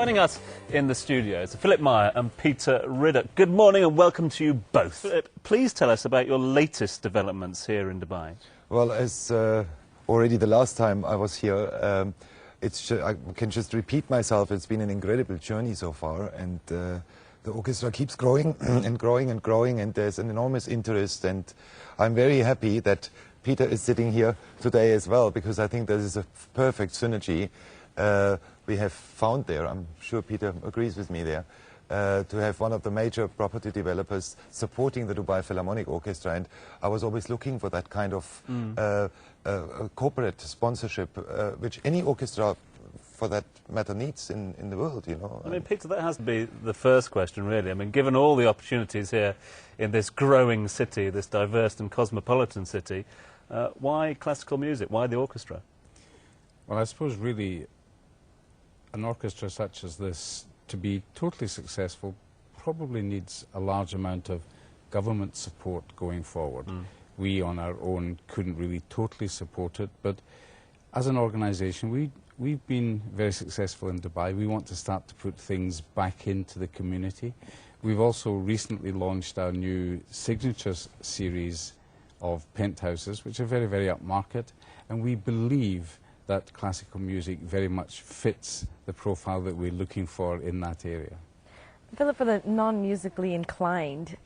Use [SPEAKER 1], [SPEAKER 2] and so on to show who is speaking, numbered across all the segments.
[SPEAKER 1] Joining us in the studio is Philipp Maier and Peter Riddoch. Good morning and welcome to you both. Philipp, please tell us about your latest developments here in Dubai.
[SPEAKER 2] Well, as already the last time I was here, I can just repeat myself. It's been an incredible journey so far, and the orchestra keeps growing and growing and growing, and there's an enormous interest, and I'm very happy that Peter is sitting here today as well, because I think there is a perfect synergy we have found there. I'm sure Peter agrees with me there, to have one of the major property developers supporting the Dubai Philharmonic Orchestra, and I was always looking for that kind of corporate sponsorship, which any orchestra for that matter needs in the world, you know.
[SPEAKER 1] I mean, Peter, that has to be the first question, really. I mean, given all the opportunities here in this growing city, this diverse and cosmopolitan city, why classical music? Why the orchestra?
[SPEAKER 3] Well, I suppose really an orchestra such as this, to be totally successful, probably needs a large amount of government support going forward. We on our own couldn't really totally support it, but as an organisation we've been very successful in Dubai. We want to start to put things back into the community. We've also recently launched our new Signature Series of penthouses, which are very, very upmarket, and we believe that classical music very much fits the profile that we're looking for in that area.
[SPEAKER 4] Philip, for the non-musically inclined,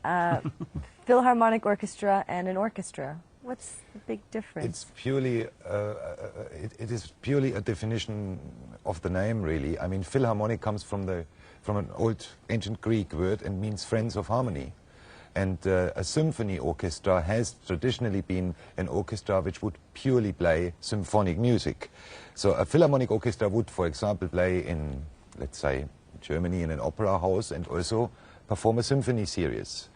[SPEAKER 4] Philharmonic Orchestra and an orchestra, what's the big difference?
[SPEAKER 2] It's purely, it is purely a definition of the name, really. I mean, Philharmonic comes from an old ancient Greek word and means friends of harmony. And a symphony orchestra has traditionally been an orchestra which would purely play symphonic music. So a philharmonic orchestra would, for example, play in, let's say, Germany in an opera house and also perform a symphony series.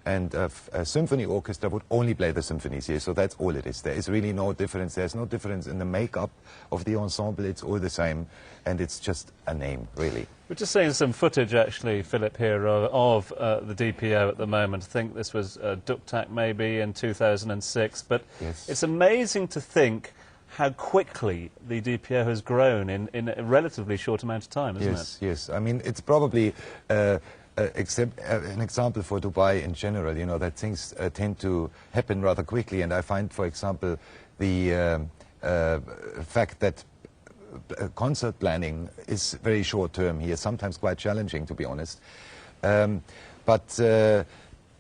[SPEAKER 2] And a symphony orchestra would only play the symphony series, so that's all it is. There is really no difference. There's no difference in the makeup of the ensemble. It's all the same, and it's just a name, really.
[SPEAKER 1] We're just seeing some footage, actually, Philip, here of the DPO at the moment. I think this was Duktak maybe in 2006, but
[SPEAKER 2] yes.
[SPEAKER 1] It's amazing to think how quickly the DPO has grown in a relatively short amount of time, isn't it?
[SPEAKER 2] Yes. I mean, it's probably an example for Dubai in general, you know, that things tend to happen rather quickly. And I find, for example, the fact that concert planning is very short term here, sometimes quite challenging, to be honest. But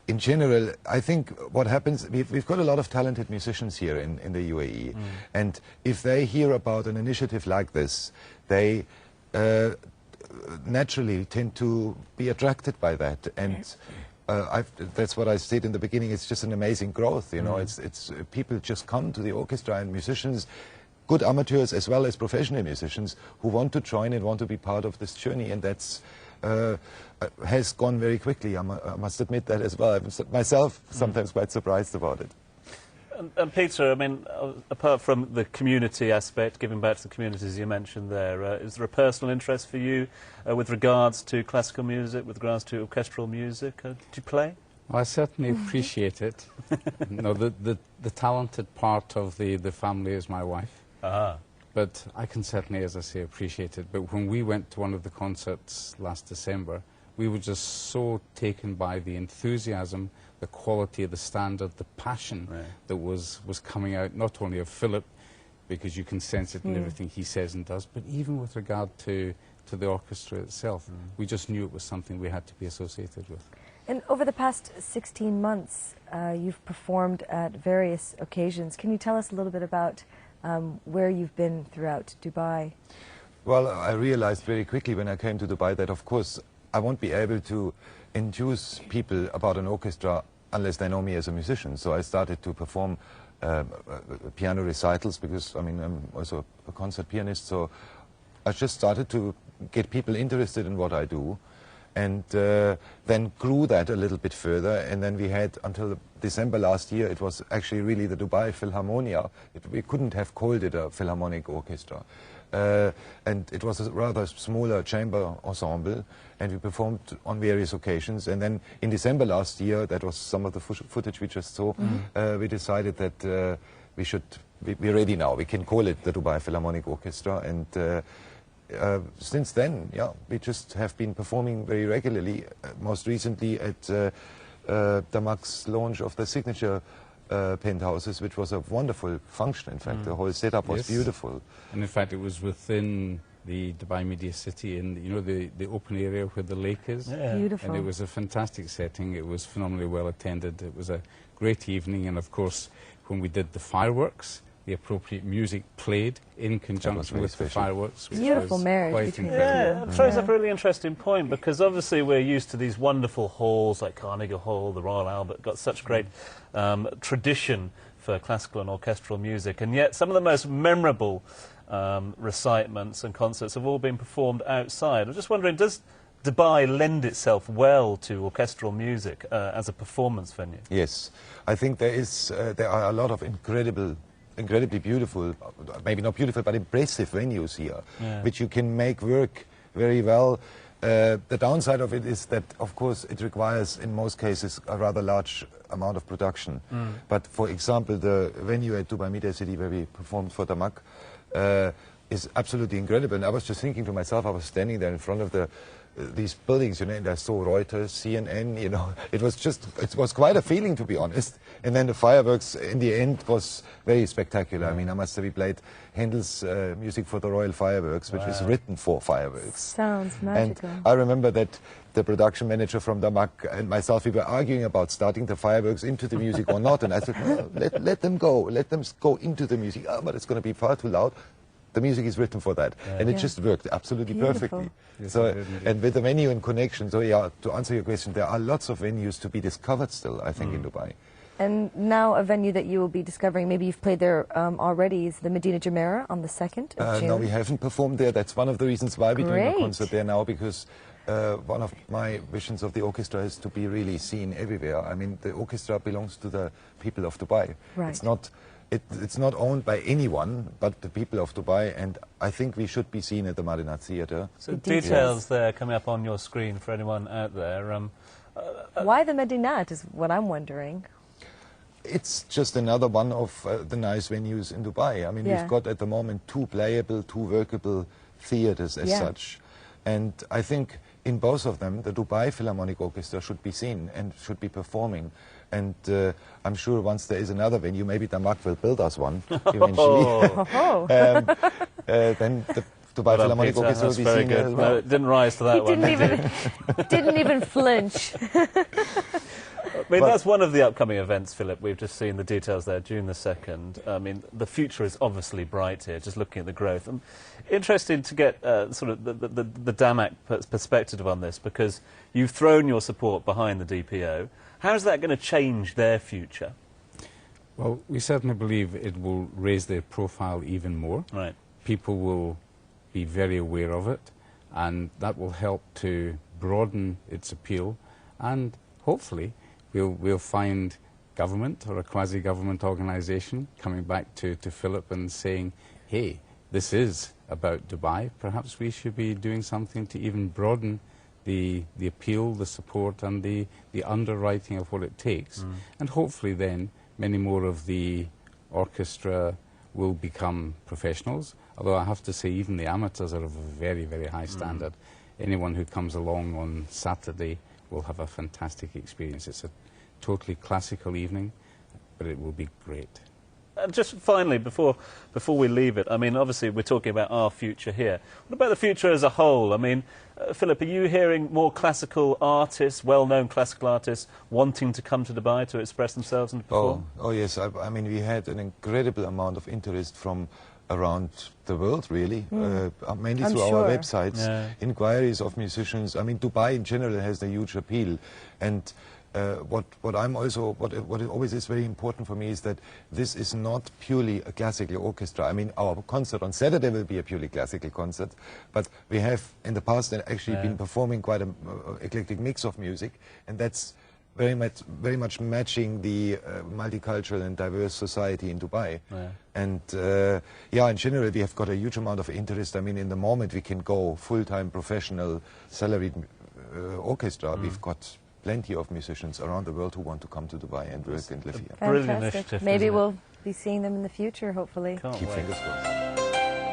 [SPEAKER 2] in general, I think what happens, we've got a lot of talented musicians here in the UAE. And if they hear about an initiative like this, they naturally tend to be attracted by that. And that's what I said in the beginning. It's just an amazing growth, you know. It's people just come to the orchestra, and musicians, good amateurs as well as professional musicians, who want to join and want to be part of this journey, and that's has gone very quickly. I must admit that as well. I'm myself sometimes quite surprised about it.
[SPEAKER 1] And Peter, I mean, apart from the community aspect, giving back to the communities you mentioned there, is there a personal interest for you with regards to classical music, with regards to orchestral music? Do you play?
[SPEAKER 3] Well, I certainly appreciate it. No, the talented part of the family is my wife. But I can certainly, as I say, appreciate it. But when we went to one of the concerts last December, we were just so taken by the enthusiasm, the quality, the standard, the passion that was coming out, not only of Philip, because you can sense it in everything he says and does, but even with regard to the orchestra itself. We just knew it was something we had to be associated with.
[SPEAKER 4] And over the past 16 months, you've performed at various occasions. Can you tell us a little bit about where you've been throughout Dubai?
[SPEAKER 2] Well, I realized very quickly when I came to Dubai that, of course, I won't be able to induce people about an orchestra unless they know me as a musician. So I started to perform piano recitals, because, I mean, I'm also a concert pianist. So I just started to get people interested in what I do, and then grew that a little bit further. And then we had, until December last year, it was actually really the Dubai Philharmonia. We couldn't have called it a philharmonic orchestra. And it was a rather smaller chamber ensemble, and we performed on various occasions. And then in December last year, that was some of the footage we just saw, we decided that we're ready now. We can call it the Dubai Philharmonic Orchestra, and since then, yeah, we just have been performing very regularly. Most recently at DAMAC's launch of the signature penthouses, which was a wonderful function. In fact, the whole setup was beautiful.
[SPEAKER 3] And in fact, it was within the Dubai Media City, in the open area where the lake is.
[SPEAKER 1] Yeah.
[SPEAKER 4] Beautiful.
[SPEAKER 3] And it was a fantastic setting. It was phenomenally well attended. It was a great evening, and of course, when we did the fireworks, the appropriate music played in conjunction
[SPEAKER 2] really
[SPEAKER 3] with the
[SPEAKER 2] special.
[SPEAKER 3] fireworks. which
[SPEAKER 4] Beautiful
[SPEAKER 3] was
[SPEAKER 4] marriage
[SPEAKER 3] quite
[SPEAKER 4] between
[SPEAKER 3] incredible.
[SPEAKER 1] Yeah, it throws up a really interesting point, because obviously we're used to these wonderful halls like Carnegie Hall, the Royal Albert, got such great tradition for classical and orchestral music, and yet some of the most memorable recitements and concerts have all been performed outside. I'm just wondering, does Dubai lend itself well to orchestral music as a performance venue?
[SPEAKER 2] Yes, I think there are a lot of incredibly beautiful, maybe not beautiful, but impressive venues here, which you can make work very well. The downside of it is that, of course, it requires, in most cases, a rather large amount of production. But, for example, the venue at Dubai Media City where we performed for DAMAC is absolutely incredible. And I was just thinking to myself, I was standing there in front of these buildings, and I saw Reuters, CNN, it was quite a feeling, to be honest. And then the fireworks in the end was very spectacular. I mean, I must say, we played Handel's music for the Royal Fireworks, which is written for fireworks.
[SPEAKER 4] Sounds magical.
[SPEAKER 2] And I remember that the production manager from DAMAC and myself, we were arguing about starting the fireworks into the music or not. And I said, no, let them go into the music. Oh, but it's going to be far too loud. The music is written for that, and it just worked absolutely perfectly.
[SPEAKER 3] Yes,
[SPEAKER 2] So,
[SPEAKER 3] it did indeed.
[SPEAKER 2] and with the venue in connection, so yeah, to answer your question, there are lots of venues to be discovered still, I think, in Dubai.
[SPEAKER 4] And now a venue that you will be discovering, maybe you've played there already, is the Medina Jumeirah on the 2nd of June.
[SPEAKER 2] No, we haven't performed there. That's one of the reasons why we're doing a
[SPEAKER 4] Great.
[SPEAKER 2] concert there now, because one of my visions of the orchestra is to be really seen everywhere. I mean, the orchestra belongs to the people of Dubai.
[SPEAKER 4] Right.
[SPEAKER 2] It's not owned by anyone but the people of Dubai, and I think we should be seen at the Madinat Theatre.
[SPEAKER 1] So details there coming up on your screen for anyone out there.
[SPEAKER 4] Why the Medinat is what I'm wondering.
[SPEAKER 2] It's just another one of the nice venues in Dubai. I mean,
[SPEAKER 4] Yeah.
[SPEAKER 2] we've got at the moment 2 playable, 2 workable theatres as such. And I think in both of them, the Dubai Philharmonic Orchestra should be seen and should be performing. And I'm sure once there is another venue, maybe DAMAC will build us one eventually. Then the Dubai Philharmonic
[SPEAKER 1] Peter,
[SPEAKER 2] Orchestra will
[SPEAKER 1] that's
[SPEAKER 2] be
[SPEAKER 1] very
[SPEAKER 2] seen
[SPEAKER 1] good.
[SPEAKER 2] as well.
[SPEAKER 1] No, it didn't rise to that
[SPEAKER 4] He
[SPEAKER 1] one.
[SPEAKER 4] didn't even flinch.
[SPEAKER 1] I mean, that's one of the upcoming events, Philip. We've just seen the details there, June the 2nd. I mean, the future is obviously bright here, just looking at the growth. I'm interested to get sort of the DAMAC perspective on this, because you've thrown your support behind the DPO. How's that going to change their future?
[SPEAKER 3] Well, we certainly believe it will raise their profile even more.
[SPEAKER 1] Right.
[SPEAKER 3] People will be very aware of it, and that will help to broaden its appeal, and hopefully we'll find government or a quasi-government organisation coming back to Philipp and saying, hey, this is about Dubai, perhaps we should be doing something to even broaden the appeal, the support and the underwriting of what it takes. And hopefully then many more of the orchestra will become professionals, although I have to say even the amateurs are of a very, very high standard. Anyone who comes along on Saturday will have a fantastic experience. It's a totally classical evening, but it will be great.
[SPEAKER 1] Just finally, before we leave it, I mean, obviously we're talking about our future here. What about the future as a whole? I mean, Philip, are you hearing more classical artists, well-known classical artists, wanting to come to Dubai to express themselves and perform?
[SPEAKER 2] Oh yes, I mean, we had an incredible amount of interest from around the world, really, mainly
[SPEAKER 4] I'm
[SPEAKER 2] through
[SPEAKER 4] sure.
[SPEAKER 2] our websites, inquiries of musicians. I mean, Dubai in general has a huge appeal, and what it always is very important for me is that this is not purely a classical orchestra. I mean, our concert on Saturday will be a purely classical concert, but we have in the past actually been performing quite an eclectic mix of music, and that's very much matching the multicultural and diverse society in Dubai. And in general, we have got a huge amount of interest. I mean, in the moment we can go full-time professional salaried orchestra, we've got plenty of musicians around the world who want to come to Dubai and work and live here.
[SPEAKER 1] Brilliant
[SPEAKER 4] Fantastic.
[SPEAKER 1] initiative,
[SPEAKER 4] Maybe
[SPEAKER 1] isn't it?
[SPEAKER 4] we'll be seeing them in the future, hopefully.
[SPEAKER 1] Can't
[SPEAKER 2] Keep
[SPEAKER 1] wait.
[SPEAKER 2] fingers crossed.